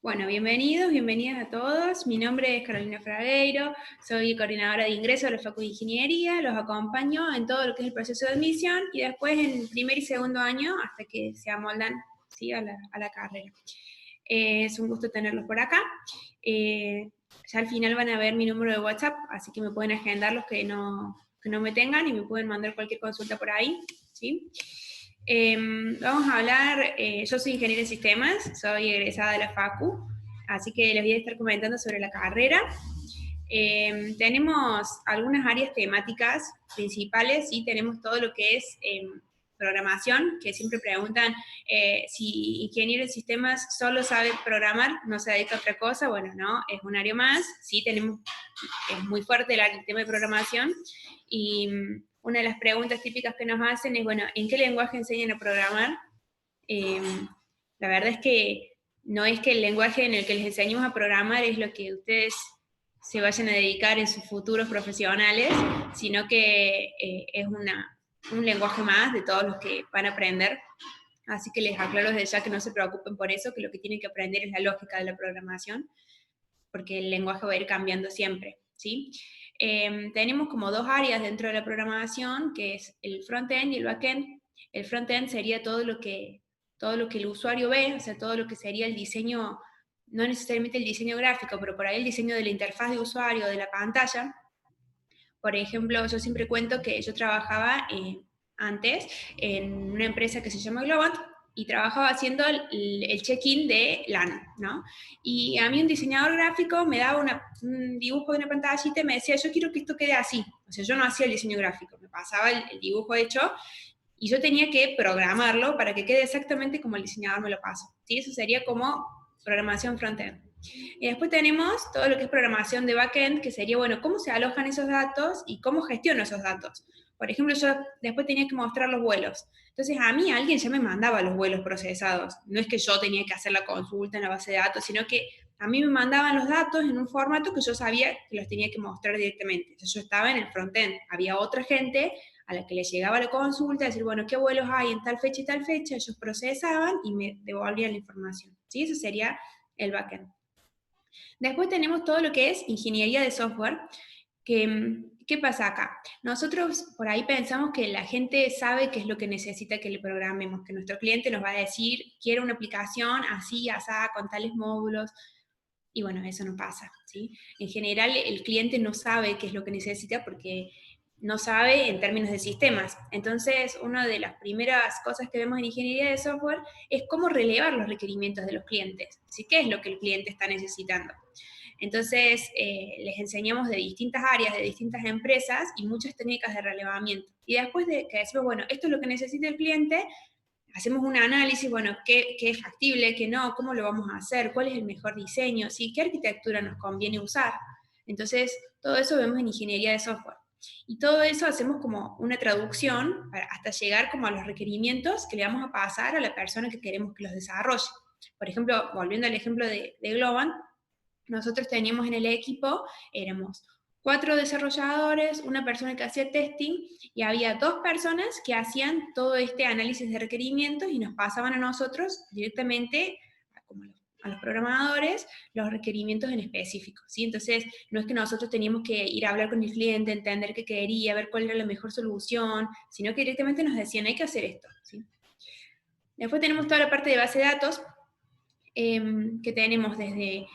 Bueno, bienvenidos, bienvenidas a todos. Mi nombre es Carolina Fragueiro, soy coordinadora de ingreso de la Facultad de Ingeniería, los acompaño en todo lo que es el proceso de admisión y después en primer y segundo año hasta que se amoldan, ¿sí? a la carrera. Es un gusto tenerlos por acá. Ya al final van a ver mi número de WhatsApp, así que me pueden agendar los que no me tengan y me pueden mandar cualquier consulta por ahí, ¿sí? Vamos a hablar, yo soy ingeniera en sistemas, soy egresada de la FACU, así que les voy a estar comentando sobre la carrera. Tenemos algunas áreas temáticas principales y tenemos todo lo que es programación, que siempre preguntan si ingeniero en sistemas solo sabe programar, no se dedica a otra cosa. Bueno, no, es un área más. Sí, es muy fuerte el tema de programación y una de las preguntas típicas que nos hacen es, bueno, ¿en qué lenguaje enseñan a programar? Eh, la verdad es que no es que el lenguaje en el que les enseñemos a programar es lo que ustedes se vayan a dedicar en sus futuros profesionales, sino que es un lenguaje más de todos los que van a aprender. Así que les aclaro desde ya que no se preocupen por eso, que lo que tienen que aprender es la lógica de la programación, porque el lenguaje va a ir cambiando siempre, ¿sí? Tenemos como dos áreas dentro de la programación, que es el front-end y el back-end. El front-end sería todo lo que el usuario ve, o sea, todo lo que sería el diseño, no necesariamente el diseño gráfico, pero por ahí el diseño de la interfaz de usuario, de la pantalla. Por ejemplo, yo siempre cuento que yo trabajaba antes en una empresa que se llama Globant y trabajaba haciendo el check-in de LAN, ¿no? Y a mí un diseñador gráfico me daba un dibujo de una pantallita y me decía, yo quiero que esto quede así. O sea, yo no hacía el diseño gráfico, me pasaba el dibujo hecho y yo tenía que programarlo para que quede exactamente como el diseñador me lo pasó, ¿sí? Eso sería como programación front-end. Y después tenemos todo lo que es programación de backend, que sería, bueno, cómo se alojan esos datos y cómo gestiono esos datos. Por ejemplo, yo después tenía que mostrar los vuelos. Entonces, a mí alguien ya me mandaba los vuelos procesados. No es que yo tenía que hacer la consulta en la base de datos, sino que a mí me mandaban los datos en un formato que yo sabía que los tenía que mostrar directamente. Entonces, yo estaba en el frontend. Había otra gente a la que le llegaba la consulta, decir, bueno, ¿qué vuelos hay en tal fecha y tal fecha? Ellos procesaban y me devolvían la información. ¿Sí? Eso sería el backend. Después tenemos todo lo que es ingeniería de software, que, ¿qué pasa acá? Nosotros por ahí pensamos que la gente sabe qué es lo que necesita que le programemos, que nuestro cliente nos va a decir, quiero una aplicación así, así, con tales módulos, y bueno, eso no pasa, ¿sí? En general, el cliente no sabe qué es lo que necesita porque no sabe en términos de sistemas. Entonces, una de las primeras cosas que vemos en ingeniería de software es cómo relevar los requerimientos de los clientes, ¿sí? ¿Qué es lo que el cliente está necesitando? Entonces, les enseñamos de distintas áreas, de distintas empresas y muchas técnicas de relevamiento. Y después de que decimos, bueno, esto es lo que necesita el cliente, hacemos un análisis, bueno, qué es factible, qué no, cómo lo vamos a hacer, cuál es el mejor diseño, ¿sí? Qué arquitectura nos conviene usar. Entonces, todo eso vemos en ingeniería de software. Y todo eso hacemos como una traducción hasta llegar como a los requerimientos que le vamos a pasar a la persona que queremos que los desarrolle. Por ejemplo, volviendo al ejemplo de Globant, nosotros teníamos en el equipo, éramos 4 desarrolladores, una persona que hacía testing y había 2 personas que hacían todo este análisis de requerimientos y nos pasaban a nosotros directamente, como a los programadores, los requerimientos en específico, ¿sí? Entonces, no es que nosotros teníamos que ir a hablar con el cliente, entender qué quería, ver cuál era la mejor solución, sino que directamente nos decían, hay que hacer esto, ¿sí? Después tenemos toda la parte de base de datos, que tenemos desde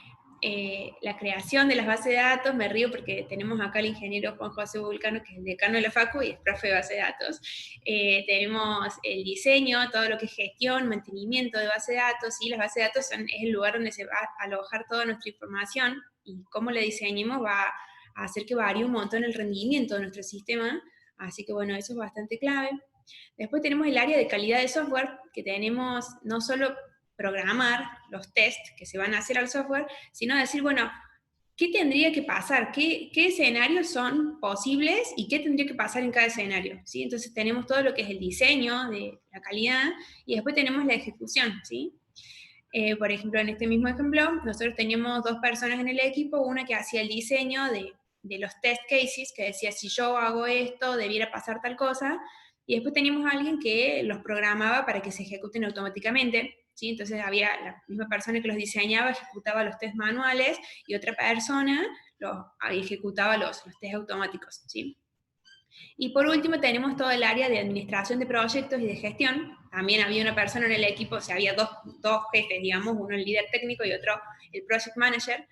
la creación de las bases de datos. Me río porque tenemos acá al ingeniero Juan José Vulcano, que es el decano de la FACU y es profe de base de datos. Tenemos el diseño, todo lo que es gestión, mantenimiento de base de datos, y las bases de datos es el lugar donde se va a alojar toda nuestra información, y cómo la diseñemos va a hacer que varíe un montón el rendimiento de nuestro sistema, así que bueno, eso es bastante clave. Después tenemos el área de calidad de software, que tenemos no solo programar los tests que se van a hacer al software, sino decir, bueno, ¿qué tendría que pasar? ¿Qué escenarios son posibles y qué tendría que pasar en cada escenario? ¿Sí? Entonces tenemos todo lo que es el diseño de la calidad y después tenemos la ejecución, ¿sí? Por ejemplo, en este mismo ejemplo, nosotros teníamos 2 personas en el equipo, una que hacía el diseño de los test cases, que decía, si yo hago esto, debiera pasar tal cosa, y después teníamos a alguien que los programaba para que se ejecuten automáticamente. ¿sí? Entonces había la misma persona que los diseñaba, ejecutaba los test manuales, y otra persona ejecutaba los test automáticos, ¿sí? Y por último tenemos todo el área de administración de proyectos y de gestión. También había una persona en el equipo, o sea, había dos jefes, digamos, uno el líder técnico y otro el project manager.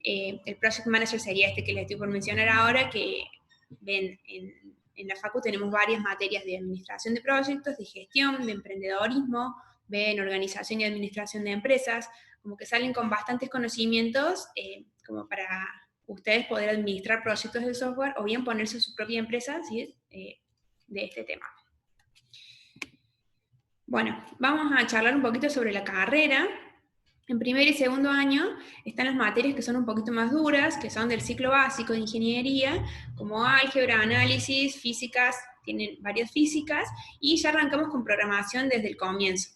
El project manager sería este que les estoy por mencionar ahora, que ven en la facu tenemos varias materias de administración de proyectos, de gestión, de emprendedorismo, ven organización y administración de empresas, como que salen con bastantes conocimientos como para ustedes poder administrar proyectos de software o bien ponerse su propia empresa, ¿sí? De este tema. Bueno, vamos a charlar un poquito sobre la carrera. En primer y segundo año están las materias que son un poquito más duras, que son del ciclo básico de ingeniería, como álgebra, análisis, físicas, tienen varias físicas, y ya arrancamos con programación desde el comienzo.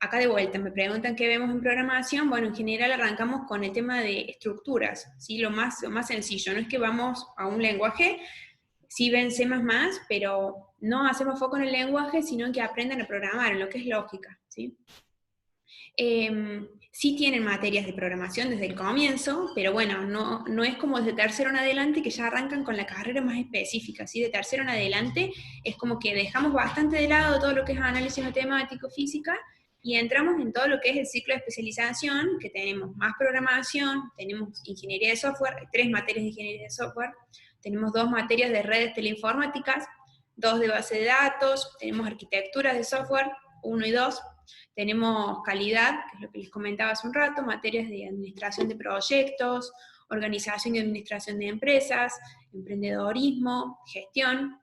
Acá de vuelta me preguntan qué vemos en programación. Bueno, en general arrancamos con el tema de estructuras, ¿sí? Lo más sencillo, no es que vamos a un lenguaje, sí ven C++, pero no hacemos foco en el lenguaje, sino que aprendan a programar, en lo que es lógica, ¿sí? Sí tienen materias de programación desde el comienzo, pero bueno, no es como desde tercero en adelante que ya arrancan con la carrera más específica, ¿sí? De tercero en adelante es como que dejamos bastante de lado todo lo que es análisis matemático, física, y entramos en todo lo que es el ciclo de especialización, que tenemos más programación, tenemos ingeniería de software, 3 materias de ingeniería de software, tenemos 2 materias de redes teleinformáticas, 2 de base de datos, tenemos arquitectura de software, 1 y 2, tenemos calidad, que es lo que les comentaba hace un rato, materias de administración de proyectos, organización y administración de empresas, emprendedorismo, gestión.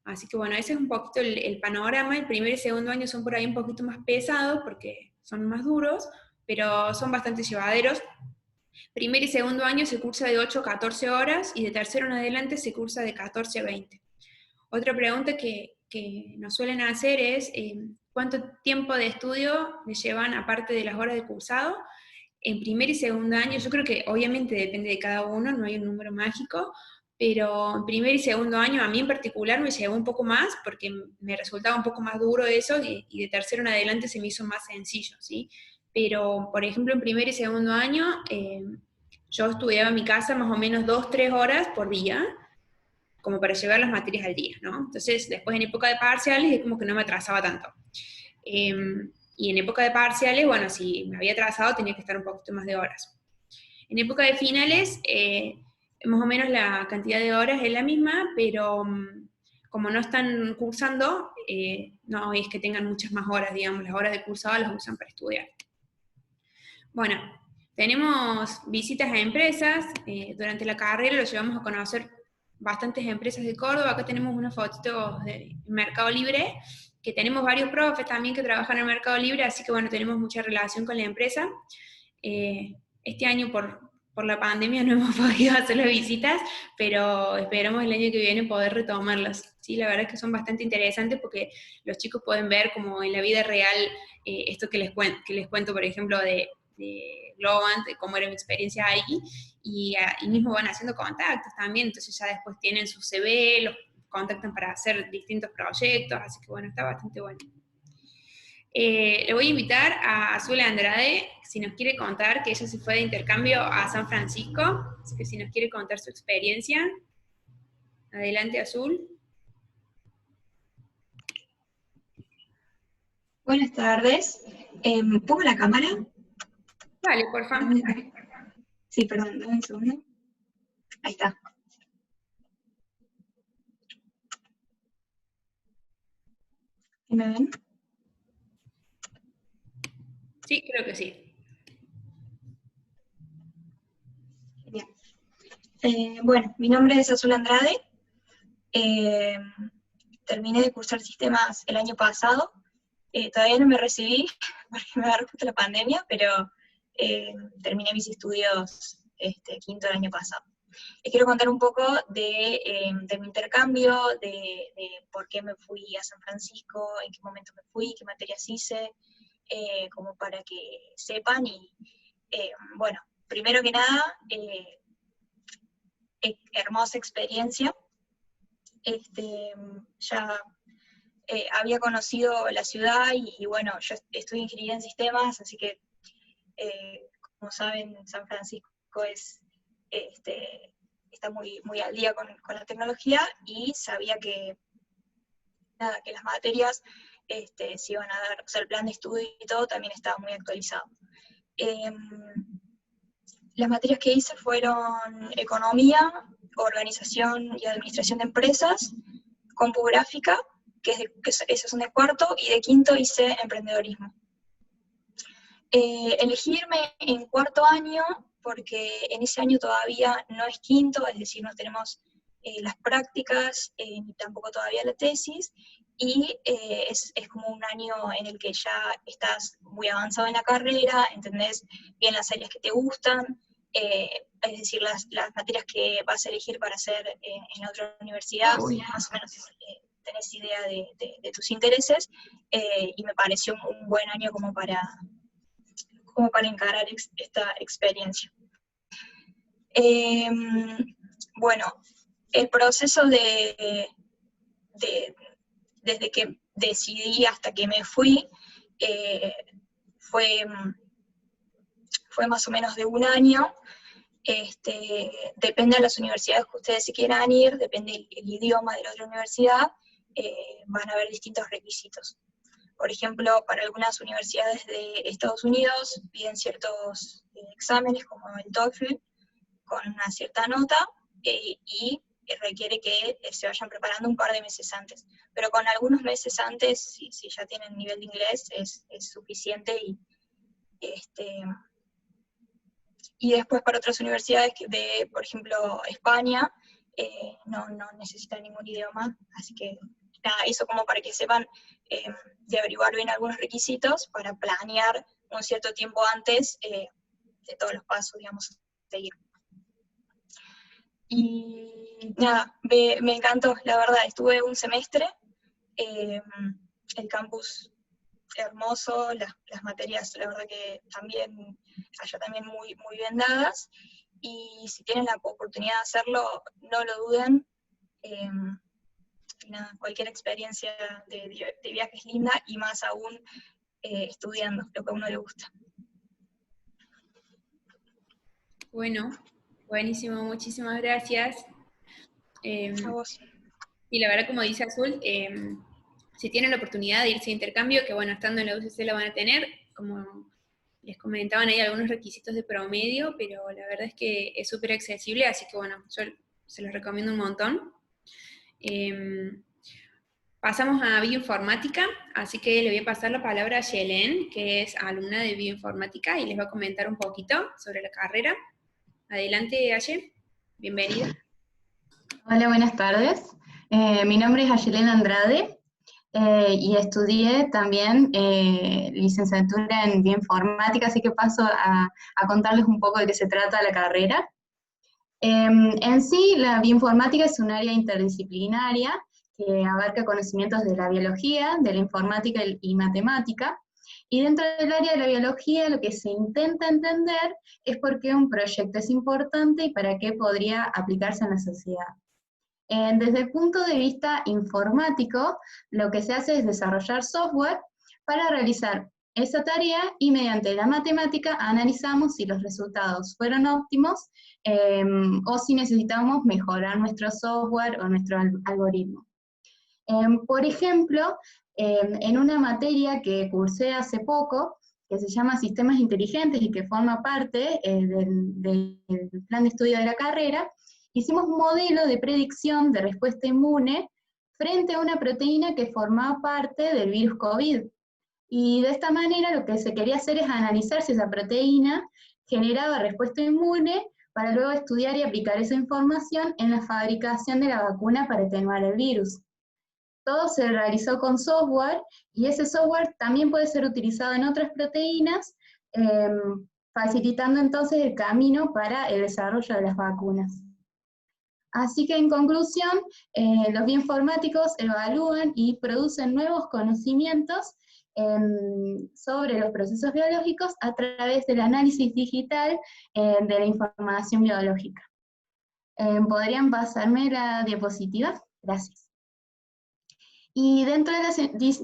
Así que bueno, ese es un poquito el panorama. El primer y segundo año son por ahí un poquito más pesados porque son más duros, pero son bastante llevaderos. Primer y segundo año se cursa de 8 a 14 horas y de tercero en adelante se cursa de 14 a 20. Otra pregunta que nos suelen hacer es ¿cuánto tiempo de estudio les llevan aparte de las horas de cursado? En primer y segundo año, yo creo que obviamente depende de cada uno, no hay un número mágico, pero en primer y segundo año a mí en particular me llevó un poco más porque me resultaba un poco más duro eso y de tercero en adelante se me hizo más sencillo, ¿sí? Pero, por ejemplo, en primer y segundo año yo estudiaba en mi casa más o menos 2-3 horas por día, como para llevar las materias al día, ¿no? Entonces, después en época de parciales es como que no me atrasaba tanto. Y en época de parciales, bueno, si me había atrasado tenía que estar un poquito más de horas. En época de finales, más o menos la cantidad de horas es la misma, pero como no están cursando, no es que tengan muchas más horas, digamos, las horas de cursado las usan para estudiar. Bueno, tenemos visitas a empresas, durante la carrera lo llevamos a conocer bastantes empresas de Córdoba. Acá tenemos unas fotitos de Mercado Libre, que tenemos varios profes también que trabajan en el Mercado Libre, así que bueno, tenemos mucha relación con la empresa. Este año por la pandemia no hemos podido hacer las visitas, pero esperamos el año que viene poder retomarlas. Sí, la verdad es que son bastante interesantes porque los chicos pueden ver como en la vida real esto que les cuento, por ejemplo, de Globant, de cómo era mi experiencia ahí, y mismo van haciendo contactos también, entonces ya después tienen su CV, los contactan para hacer distintos proyectos, así que bueno, está bastante bueno. Le voy a invitar a Azul Andrade, si nos quiere contar, que ella se fue de intercambio a San Francisco, así que si nos quiere contar su experiencia. Adelante, Azul. Buenas tardes. ¿Pongo la cámara? Vale, por favor. Sí, perdón, dame un segundo. Ahí está. ¿Me ven? Sí, creo que sí. Genial. Bueno, mi nombre es Azul Andrade. Terminé de cursar sistemas el año pasado. Todavía no me recibí porque me agarró justo la pandemia, pero terminé mis estudios quinto del año pasado. Les quiero contar un poco de mi intercambio, de por qué me fui a San Francisco, en qué momento me fui, qué materias hice, como para que sepan. Y bueno, primero que nada, hermosa experiencia. Ya había conocido la ciudad y bueno, yo estudié ingeniería en sistemas, así que como saben, San Francisco está muy, muy al día con la tecnología, y sabía que, nada, que las materias se iban a dar, o sea, el plan de estudio y todo también estaba muy actualizado. Las materias que hice fueron economía, organización y administración de empresas, compugráfica, esas son de cuarto, y de quinto hice emprendedorismo. Elegirme en cuarto año porque en ese año todavía no es quinto, es decir, no tenemos las prácticas, ni tampoco todavía la tesis, y es como un año en el que ya estás muy avanzado en la carrera, entendés bien las áreas que te gustan, es decir, las materias que vas a elegir para hacer en la otra universidad, más o menos tenés idea de tus intereses, y me pareció un buen año como para encarar esta experiencia. Bueno, el proceso desde que decidí hasta que me fui, fue más o menos de un año. Depende de las universidades que ustedes se quieran ir, depende el idioma de la otra universidad, van a haber distintos requisitos. Por ejemplo, para algunas universidades de Estados Unidos piden ciertos exámenes como el TOEFL con una cierta nota, y requiere que se vayan preparando un par de meses antes. Pero con algunos meses antes, si ya tienen nivel de inglés, es suficiente. Y después para otras universidades por ejemplo, España, no necesitan ningún idioma, así que nada, eso como para que sepan de averiguar bien algunos requisitos para planear un cierto tiempo antes de todos los pasos, digamos, a seguir. Y nada, me encantó, la verdad, estuve un semestre, el campus hermoso, las materias, la verdad que también, allá también muy, muy bien dadas, y si tienen la oportunidad de hacerlo, no lo duden. Nada, cualquier experiencia de viaje es linda, y más aún estudiando lo que a uno le gusta. Bueno, buenísimo, muchísimas gracias. A vos. Y la verdad, como dice Azul, si tienen la oportunidad de irse de intercambio, que bueno, estando en la UCC la van a tener, como les comentaban ahí algunos requisitos de promedio, pero la verdad es que es súper accesible, así que bueno, yo se los recomiendo un montón. Pasamos a bioinformática, así que le voy a pasar la palabra a Yelén, que es alumna de bioinformática, y les va a comentar un poquito sobre la carrera. Adelante, Aye, bienvenida. Hola, buenas tardes. Mi nombre es Ayelén Andrade, y estudié también licenciatura en bioinformática, así que paso a contarles un poco de qué se trata la carrera. En sí, la bioinformática es un área interdisciplinaria que abarca conocimientos de la biología, de la informática y matemática, y dentro del área de la biología lo que se intenta entender es por qué un proyecto es importante y para qué podría aplicarse en la sociedad. Desde el punto de vista informático, lo que se hace es desarrollar software para realizar esa tarea, y mediante la matemática analizamos si los resultados fueron óptimos o si necesitamos mejorar nuestro software o nuestro algoritmo. Por ejemplo, en una materia que cursé hace poco, que se llama Sistemas Inteligentes y que forma parte del plan de estudio de la carrera, hicimos un modelo de predicción de respuesta inmune frente a una proteína que formaba parte del virus COVID. Y de esta manera lo que se quería hacer es analizar si esa proteína generaba respuesta inmune para luego estudiar y aplicar esa información en la fabricación de la vacuna para atenuar el virus. Todo se realizó con software, y ese software también puede ser utilizado en otras proteínas, facilitando entonces el camino para el desarrollo de las vacunas. Así que en conclusión, los bioinformáticos evalúan y producen nuevos conocimientos sobre los procesos biológicos a través del análisis digital de la información biológica. ¿Podrían pasarme la diapositiva? Gracias. Y dentro de la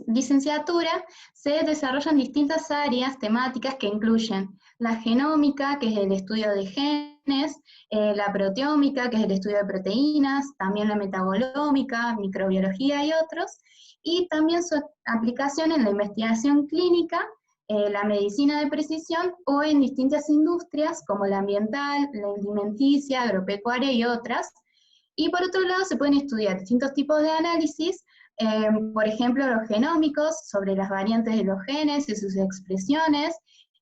licenciatura se desarrollan distintas áreas temáticas que incluyen la genómica, que es el estudio de genes, la proteómica, que es el estudio de proteínas, también la metabolómica, microbiología y otros, y también su aplicación en la investigación clínica, la medicina de precisión o en distintas industrias como la ambiental, la alimenticia, agropecuaria y otras. Y por otro lado se pueden estudiar distintos tipos de análisis, por ejemplo los genómicos, sobre las variantes de los genes y sus expresiones,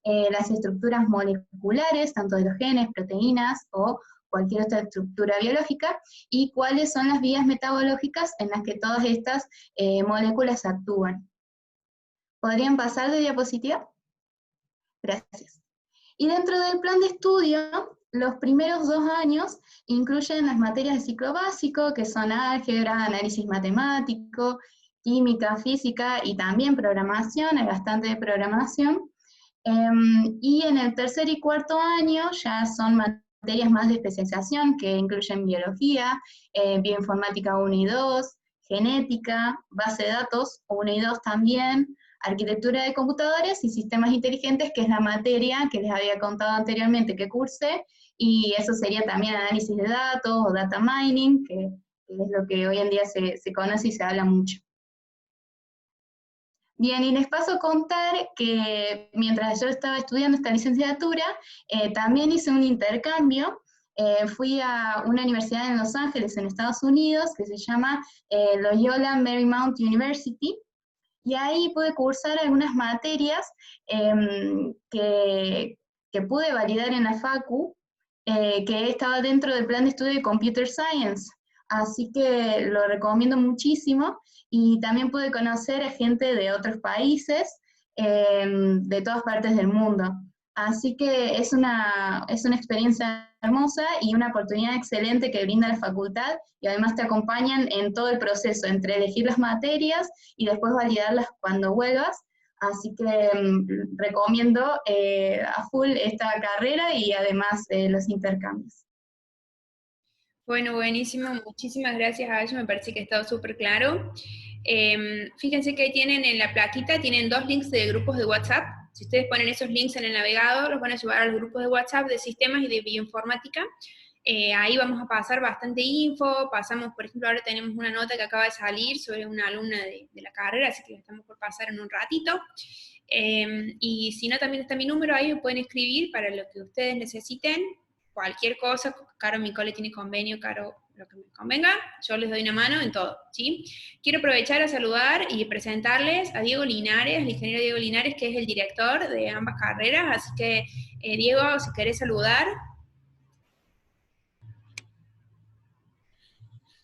las estructuras moleculares, tanto de los genes, proteínas o cualquier otra estructura biológica, y cuáles son las vías metabológicas en las que todas estas moléculas actúan. ¿Podrían pasar de diapositiva? Gracias. Y dentro del plan de estudio, los primeros 2 años incluyen las materias de ciclo básico, que son álgebra, análisis matemático, química, física y también programación, hay bastante de programación. Y en el tercer y cuarto año ya son materias más de especialización, que incluyen biología, bioinformática 1 y 2, genética, base de datos 1 y 2 también, arquitectura de computadores y sistemas inteligentes, que es la materia que les había contado anteriormente que cursé, y eso sería también análisis de datos o data mining, que es lo que hoy en día se conoce y se habla mucho. Bien, y les paso a contar que mientras yo estaba estudiando esta licenciatura, también hice un intercambio. Fui a una universidad en Los Ángeles, en Estados Unidos, que se llama Loyola Marymount University, y ahí pude cursar algunas materias que pude validar en la Facu, que estaba dentro del plan de estudio de Computer Science. Así que lo recomiendo muchísimo, y también pude conocer a gente de otros países, de todas partes del mundo. Así que es una experiencia hermosa y una oportunidad excelente que brinda la facultad, y además te acompañan en todo el proceso, entre elegir las materias y después validarlas cuando vuelvas. Así que recomiendo a full esta carrera y además los intercambios. Bueno, buenísimo, muchísimas gracias a ellos, me parece que ha estado súper claro. Fíjense que ahí tienen en la plaquita, tienen 2 links de grupos de WhatsApp. Si ustedes ponen esos links en el navegador, los van a llevar a los grupos de WhatsApp de sistemas y de bioinformática. Ahí vamos a pasar bastante info, pasamos, por ejemplo, ahora tenemos una nota que acaba de salir sobre una alumna de la carrera, así que la estamos por pasar en un ratito. Y si no, también está mi número, ahí me pueden escribir para lo que ustedes necesiten, cualquier cosa. Caro, mi cole tiene convenio, Caro, lo que me convenga, yo les doy una mano en todo, ¿sí? Quiero aprovechar a saludar y presentarles a Diego Linares, el ingeniero Diego Linares, que es el director de ambas carreras, así que, Diego, si querés saludar.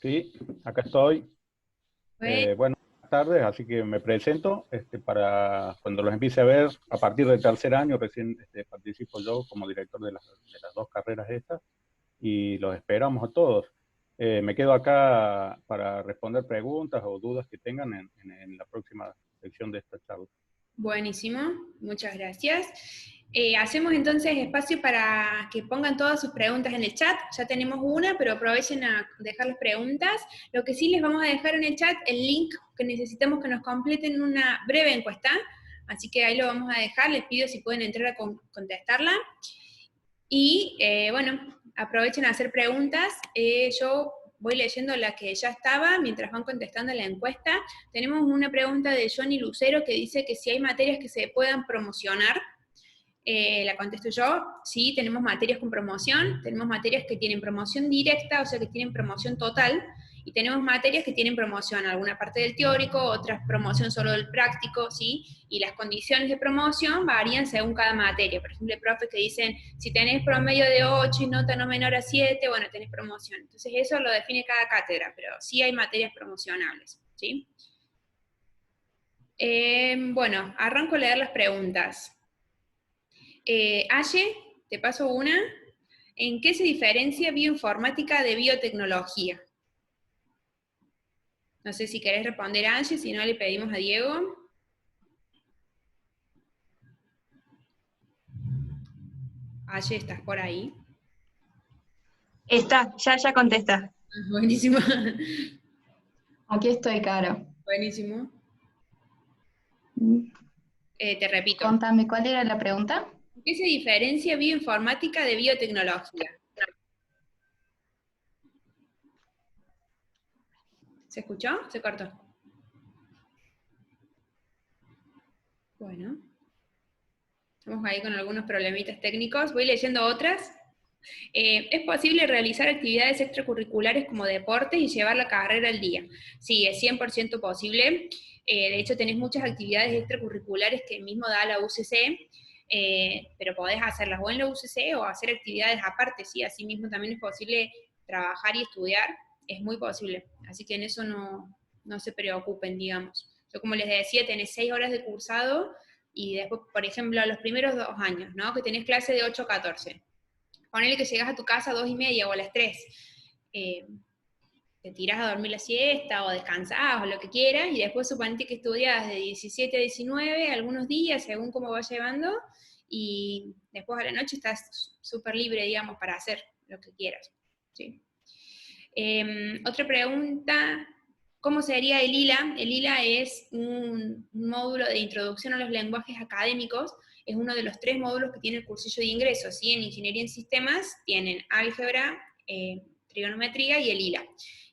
Sí, acá estoy. Bueno, buenas tardes, así que me presento para cuando los empiece a ver a partir del tercer año. Recién participo yo como director de las 2 carreras estas, y los esperamos a todos. Me quedo acá para responder preguntas o dudas que tengan en la próxima sección de esta charla. Buenísimo, muchas gracias. Hacemos entonces espacio para que pongan todas sus preguntas en el chat. Ya tenemos una, pero aprovechen a dejar las preguntas. Lo que sí les vamos a dejar en el chat, el link que necesitamos que nos completen una breve encuesta, así que ahí lo vamos a dejar. Les pido si pueden entrar a contestarla. Y bueno, aprovechen a hacer preguntas. Yo voy leyendo la que ya estaba mientras van contestando la encuesta. Tenemos una pregunta de Johnny Lucero que dice que si hay materias que se puedan promocionar. La contesto yo. Sí, tenemos materias con promoción, tenemos materias que tienen promoción directa, o sea que tienen promoción total, y tenemos materias que tienen promoción, alguna parte del teórico, otras promoción solo del práctico, ¿sí? Y las condiciones de promoción varían según cada materia. Por ejemplo, hay profes que dicen, si tenés promedio de 8 y nota no menor a 7, bueno, tenés promoción. Entonces eso lo define cada cátedra, pero sí hay materias promocionables, ¿sí? Bueno, arranco a leer las preguntas. Aye, te paso una. ¿En qué se diferencia bioinformática de biotecnología? No sé si querés responder, Aye, si no le pedimos a Diego. Aye, ¿estás por ahí? Ya contesta. Buenísimo. Aquí estoy, Caro. Buenísimo. Te repito. Contame, ¿cuál era la pregunta? ¿Qué se diferencia bioinformática de biotecnología? ¿Se escuchó? ¿Se cortó? Bueno. Estamos ahí con algunos problemitas técnicos. Voy leyendo otras. ¿Es posible realizar actividades extracurriculares como deporte y llevar la carrera al día? Sí, es 100% posible. De hecho, tenés muchas actividades extracurriculares que mismo da la UCC, pero podés hacerlas o en la UCC o hacer actividades aparte, ¿sí? Así mismo también es posible trabajar y estudiar, es muy posible. Así que en eso no se preocupen, digamos. Yo, como les decía, tenés 6 horas de cursado y después, por ejemplo, los primeros 2 años, ¿no? Que tenés clase de 8 a 14. Ponele que llegas a tu casa a 2:30 o a las 3. Te tirás a dormir la siesta o descansás o lo que quieras, y después suponete que estudias de 17 a 19 algunos días, según cómo vas llevando, y después a la noche estás súper libre, digamos, para hacer lo que quieras. ¿Sí? Otra pregunta, ¿cómo sería el ILA? El ILA es un módulo de introducción a los lenguajes académicos, es uno de los 3 módulos que tiene el cursillo de ingreso, ¿sí? En Ingeniería en Sistemas tienen álgebra, trigonometría y el ILA.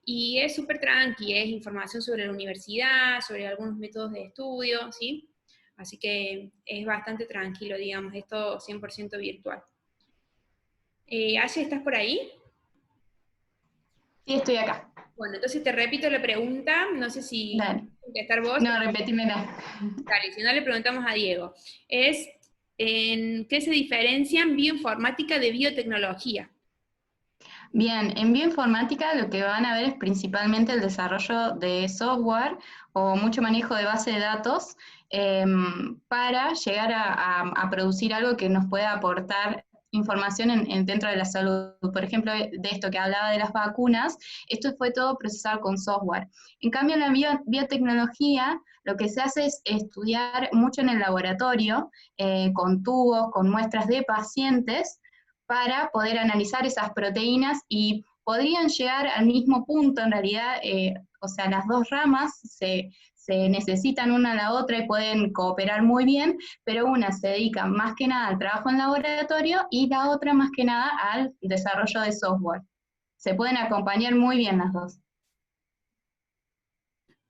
Y es súper tranqui, es información sobre la universidad, sobre algunos métodos de estudio, ¿sí? Así que es bastante tranquilo, digamos, es todo 100% virtual. Ashi, ¿estás por ahí? Sí, estoy acá. Bueno, entonces te repito la pregunta, no sé si contestar vos. No, repetímela. Dale, si no le preguntamos a Diego. ¿En qué se diferencian bioinformática de biotecnología? Bien, en bioinformática lo que van a ver es principalmente el desarrollo de software o mucho manejo de base de datos para llegar a producir algo que nos pueda aportar información dentro de la salud. Por ejemplo, de esto que hablaba de las vacunas, esto fue todo procesado con software. En cambio, en la biotecnología, lo que se hace es estudiar mucho en el laboratorio, con tubos, con muestras de pacientes, para poder analizar esas proteínas y podrían llegar al mismo punto, en realidad, o sea, las 2 ramas se necesitan una a la otra y pueden cooperar muy bien, pero una se dedica más que nada al trabajo en laboratorio y la otra más que nada al desarrollo de software. Se pueden acompañar muy bien las 2.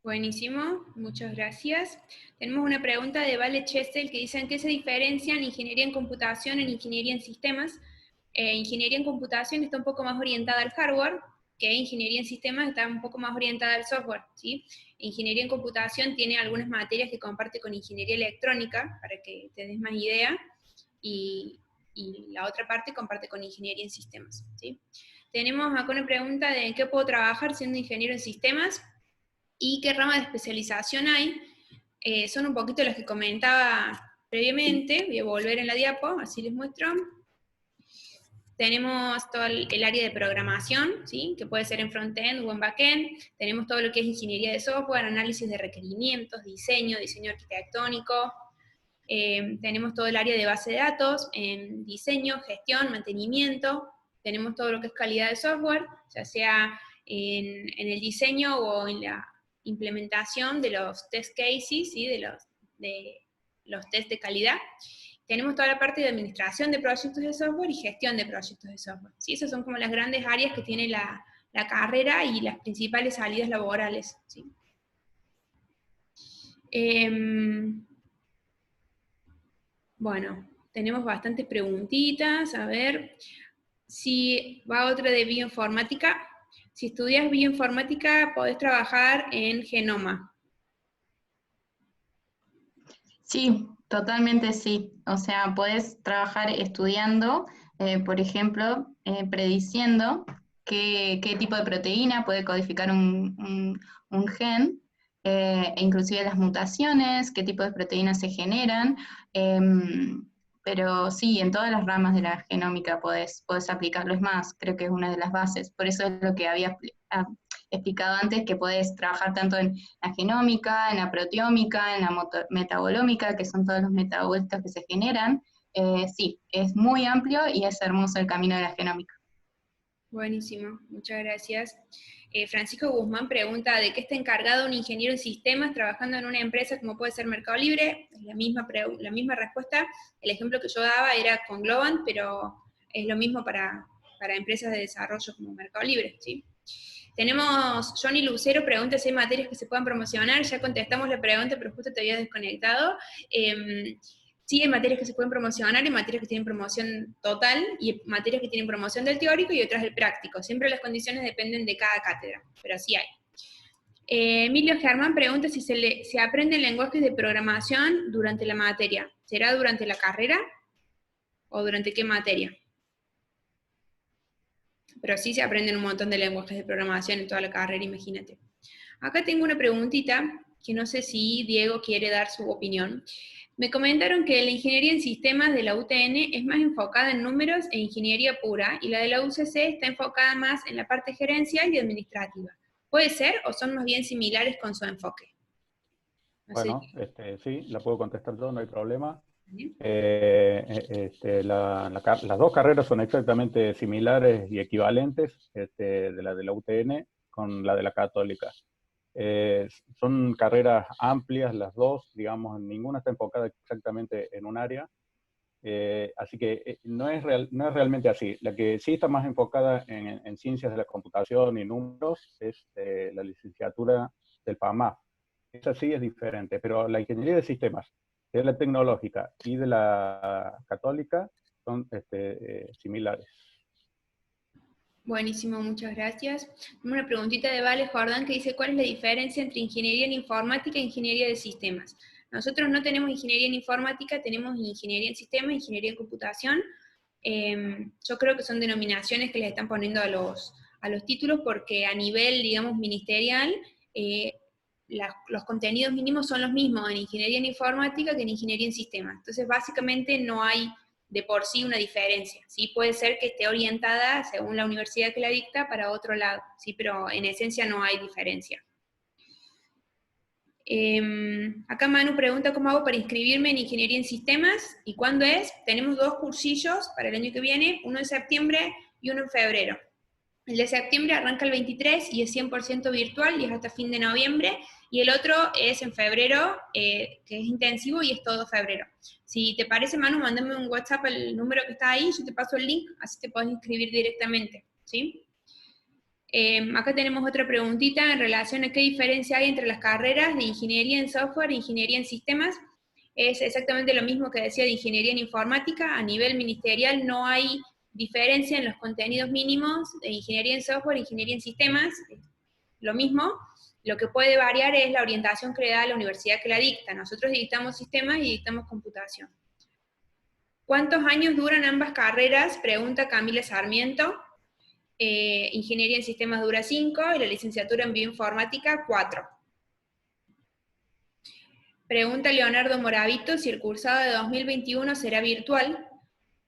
Buenísimo, muchas gracias. Tenemos una pregunta de Vale Chesel que dice: ¿en qué se diferencian ingeniería en computación en ingeniería en sistemas? Ingeniería en computación está un poco más orientada al hardware, que ingeniería en sistemas está un poco más orientada al software, ¿sí? Ingeniería en computación tiene algunas materias que comparte con ingeniería electrónica, para que te des más idea, y la otra parte comparte con ingeniería en sistemas, ¿sí? Tenemos acá una pregunta de: ¿en qué puedo trabajar siendo ingeniero en sistemas? ¿Y qué rama de especialización hay? Son un poquito las que comentaba previamente. Voy a volver en la diapo, así les muestro. Tenemos todo el área de programación, ¿sí? Que puede ser en front-end o en back-end. Tenemos todo lo que es ingeniería de software, análisis de requerimientos, diseño arquitectónico. Tenemos todo el área de base de datos, en diseño, gestión, mantenimiento. Tenemos todo lo que es calidad de software, ya sea en el diseño o en la implementación de los test cases, ¿sí? de los test de calidad. Tenemos toda la parte de administración de proyectos de software y gestión de proyectos de software, ¿sí? Esas son como las grandes áreas que tiene la carrera y las principales salidas laborales, ¿sí? Bueno, tenemos bastantes preguntitas. A ver, si va otra de bioinformática. Si estudias bioinformática, podés trabajar en genoma. Sí, totalmente sí. O sea, podés trabajar estudiando, por ejemplo, prediciendo qué tipo de proteína puede codificar un gen, e inclusive las mutaciones, qué tipo de proteínas se generan. Pero sí, en todas las ramas de la genómica podés aplicarlo. Es más, creo que es una de las bases. Por eso es lo que había explicado antes, que podés trabajar tanto en la genómica, en la proteómica, en la metabolómica, que son todos los metabolitos que se generan. Sí, es muy amplio y es hermoso el camino de la genómica. Buenísimo, muchas gracias. Francisco Guzmán pregunta de qué está encargado un ingeniero en sistemas trabajando en una empresa como puede ser Mercado Libre. La misma respuesta. El ejemplo que yo daba era con Globant, pero es lo mismo para empresas de desarrollo como Mercado Libre, ¿sí? Tenemos Johnny Lucero, pregunta si hay materias que se puedan promocionar. Ya contestamos la pregunta, pero justo te había desconectado. Sí, hay materias que se pueden promocionar, hay materias que tienen promoción total, y materias que tienen promoción del teórico y otras del práctico. Siempre las condiciones dependen de cada cátedra, pero sí hay. Emilio Germán pregunta si se aprenden lenguajes de programación durante la materia. ¿Será durante la carrera o durante qué materia? Pero sí se aprenden un montón de lenguajes de programación en toda la carrera, imagínate. Acá tengo una preguntita, que no sé si Diego quiere dar su opinión. Me comentaron que la ingeniería en sistemas de la UTN es más enfocada en números e ingeniería pura, y la de la UCC está enfocada más en la parte gerencial y administrativa. ¿Puede ser o son más bien similares con su enfoque? No bueno, sé. sí, la puedo contestar yo, no hay problema. ¿Sí? Las dos carreras son exactamente similares y equivalentes, de la UTN con la de la Católica. Son carreras amplias las dos, digamos, ninguna está enfocada exactamente en un área, así que no es realmente así. La que sí está más enfocada en ciencias de la computación y números es la licenciatura del PAMAF. Esa sí es diferente, pero la ingeniería de sistemas, que es la tecnológica y de la católica, son similares. Buenísimo, muchas gracias. Una preguntita de Vale Jordán que dice, ¿cuál es la diferencia entre ingeniería en informática e ingeniería de sistemas? Nosotros no tenemos ingeniería en informática, tenemos ingeniería en sistemas, ingeniería en computación. Yo creo que son denominaciones que les están poniendo a los títulos porque a nivel, digamos, ministerial, los contenidos mínimos son los mismos en ingeniería en informática que en ingeniería en sistemas. Entonces, básicamente no hay de por sí una diferencia, ¿sí? Puede ser que esté orientada, según la universidad que la dicta, para otro lado, ¿sí? Pero en esencia no hay diferencia. Acá Manu pregunta cómo hago para inscribirme en Ingeniería en Sistemas, ¿y cuándo es? Tenemos 2 cursillos para el año que viene, uno en septiembre y uno en febrero. El de septiembre arranca el 23 y es 100% virtual y es hasta fin de noviembre, y el otro es en febrero, que es intensivo y es todo febrero. Si te parece, Manu, mándame un WhatsApp al número que está ahí, yo te paso el link, así te podés inscribir directamente, ¿sí? Acá tenemos otra preguntita en relación a qué diferencia hay entre las carreras de ingeniería en software e ingeniería en sistemas. Es exactamente lo mismo que decía de ingeniería en informática. A nivel ministerial no hay diferencia en los contenidos mínimos de ingeniería en software e ingeniería en sistemas. Lo mismo. Lo que puede variar es la orientación que le da la universidad que la dicta. Nosotros dictamos sistemas y dictamos computación. ¿Cuántos años duran ambas carreras? Pregunta Camila Sarmiento. Ingeniería en sistemas dura 5 y la licenciatura en bioinformática 4. Pregunta Leonardo Moravito si el cursado de 2021 será virtual.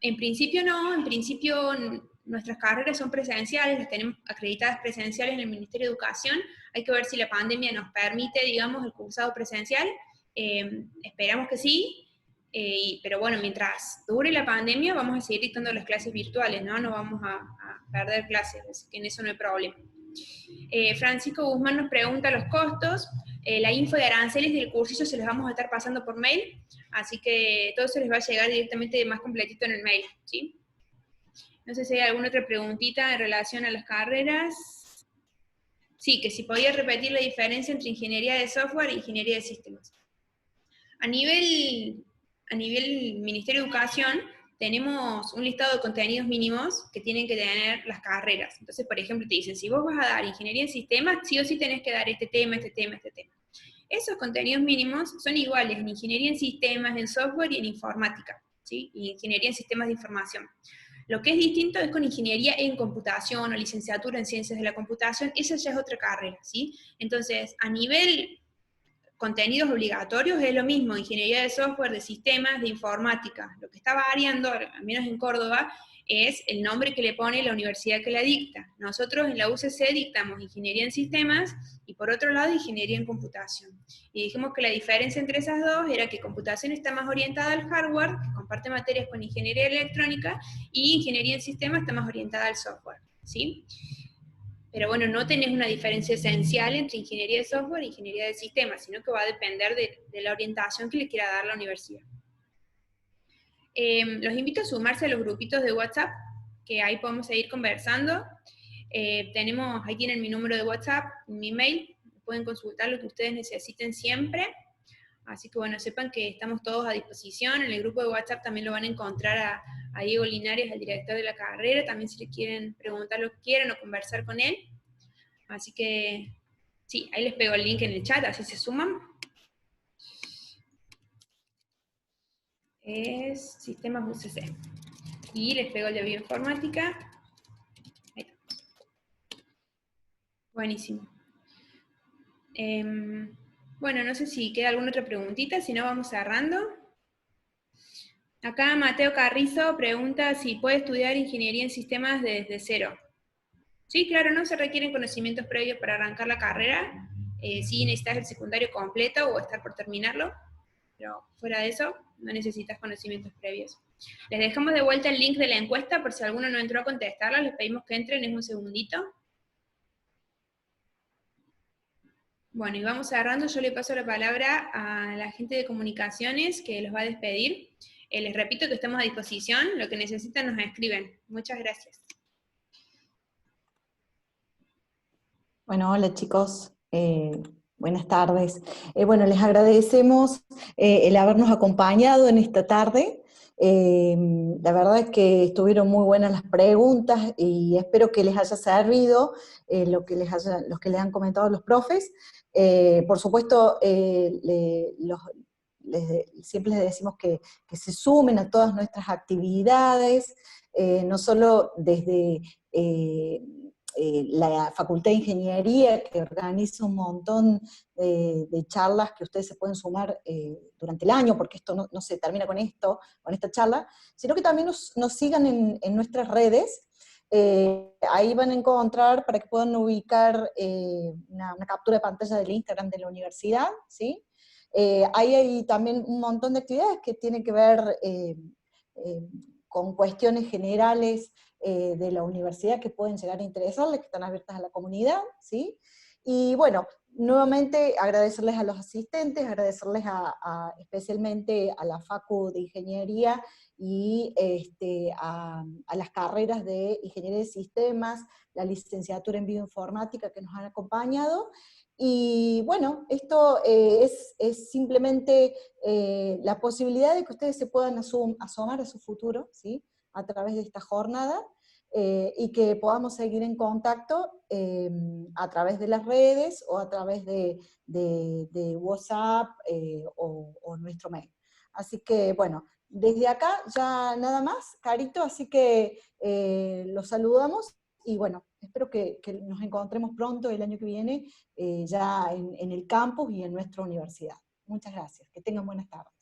En principio no, en principio nuestras carreras son presenciales, las tenemos acreditadas presenciales en el Ministerio de Educación. Hay que ver si la pandemia nos permite, digamos, el cursado presencial. Esperamos que sí. Pero bueno, mientras dure la pandemia vamos a seguir dictando las clases virtuales, ¿no? No vamos a perder clases, así que en eso no hay problema. Francisco Guzmán nos pregunta los costos. La info de aranceles del cursillo se los vamos a estar pasando por mail, así que todo eso les va a llegar directamente más completito en el mail, ¿sí? No sé si hay alguna otra preguntita en relación a las carreras. Sí, que si podía repetir la diferencia entre ingeniería de software e ingeniería de sistemas. A nivel Ministerio de Educación, tenemos un listado de contenidos mínimos que tienen que tener las carreras. Entonces, por ejemplo, te dicen, si vos vas a dar ingeniería en sistemas, sí o sí tenés que dar este tema, este tema, este tema. Esos contenidos mínimos son iguales en ingeniería en sistemas, en software y en informática, ¿sí? Y ingeniería en sistemas de información. Lo que es distinto es con ingeniería en computación o licenciatura en ciencias de la computación, esa ya es otra carrera, ¿sí? Entonces, a nivel contenidos obligatorios es lo mismo, ingeniería de software, de sistemas, de informática. Lo que está variando, al menos en Córdoba, es el nombre que le pone la universidad que la dicta. Nosotros en la UCC dictamos ingeniería en sistemas y por otro lado ingeniería en computación. Y dijimos que la diferencia entre esas dos era que computación está más orientada al hardware, que comparte materias con ingeniería electrónica, y ingeniería en sistemas está más orientada al software, ¿sí? pero bueno, no tenés una diferencia esencial entre ingeniería de software e ingeniería de sistemas, sino que va a depender de la orientación que le quiera dar la universidad. Los invito a sumarse a los grupitos de WhatsApp, que ahí podemos seguir conversando. Ahí tienen mi número de WhatsApp, mi mail, pueden consultar lo que ustedes necesiten siempre. Así que bueno, sepan que estamos todos a disposición. En el grupo de WhatsApp también lo van a encontrar a Diego Linares, el director de la carrera, también si le quieren preguntar lo que quieran o conversar con él. Así que sí, ahí les pego el link en el chat, así se suman. Es Sistemas UCC. Y les pego el de Bioinformática. Ahí está. Buenísimo. Bueno, no sé si queda alguna otra preguntita, si no vamos cerrando. Acá Mateo Carrizo pregunta si puede estudiar ingeniería en sistemas desde cero. Sí, claro, no se requieren conocimientos previos para arrancar la carrera. Sí necesitas el secundario completo o estar por terminarlo, pero fuera de eso no necesitas conocimientos previos. Les dejamos de vuelta el link de la encuesta por si alguno no entró a contestarla, les pedimos que entren, es un segundito. Bueno, y vamos cerrando, yo le paso la palabra a la gente de comunicaciones que los va a despedir. Les repito que estamos a disposición, lo que necesitan nos escriben. Muchas gracias. Bueno, hola chicos, buenas tardes. Bueno, les agradecemos el habernos acompañado en esta tarde. La verdad es que estuvieron muy buenas las preguntas y espero que les haya servido lo que les han comentado los profes. Por supuesto, siempre les decimos que se sumen a todas nuestras actividades, no solo desde la Facultad de Ingeniería, que organiza un montón de charlas que ustedes se pueden sumar durante el año, porque esto no se termina con esta charla, sino que también nos sigan en nuestras redes. Ahí van a encontrar, para que puedan ubicar una captura de pantalla del Instagram de la universidad, ¿sí? Ahí hay también un montón de actividades que tienen que ver con cuestiones generales de la universidad que pueden llegar a interesarles, que están abiertas a la comunidad, ¿sí? Y bueno, nuevamente agradecerles a los asistentes, agradecerles especialmente a la Facu de Ingeniería y a las carreras de Ingeniería de Sistemas, la licenciatura en Bioinformática que nos han acompañado. Y bueno, esto es simplemente la posibilidad de que ustedes se puedan asomar a su futuro, ¿sí? A través de esta jornada, y que podamos seguir en contacto a través de las redes o a través de WhatsApp o nuestro mail. Así que bueno, desde acá ya nada más, Carito, así que los saludamos y bueno, espero que nos encontremos pronto el año que viene ya en el campus y en nuestra universidad. Muchas gracias, que tengan buenas tardes.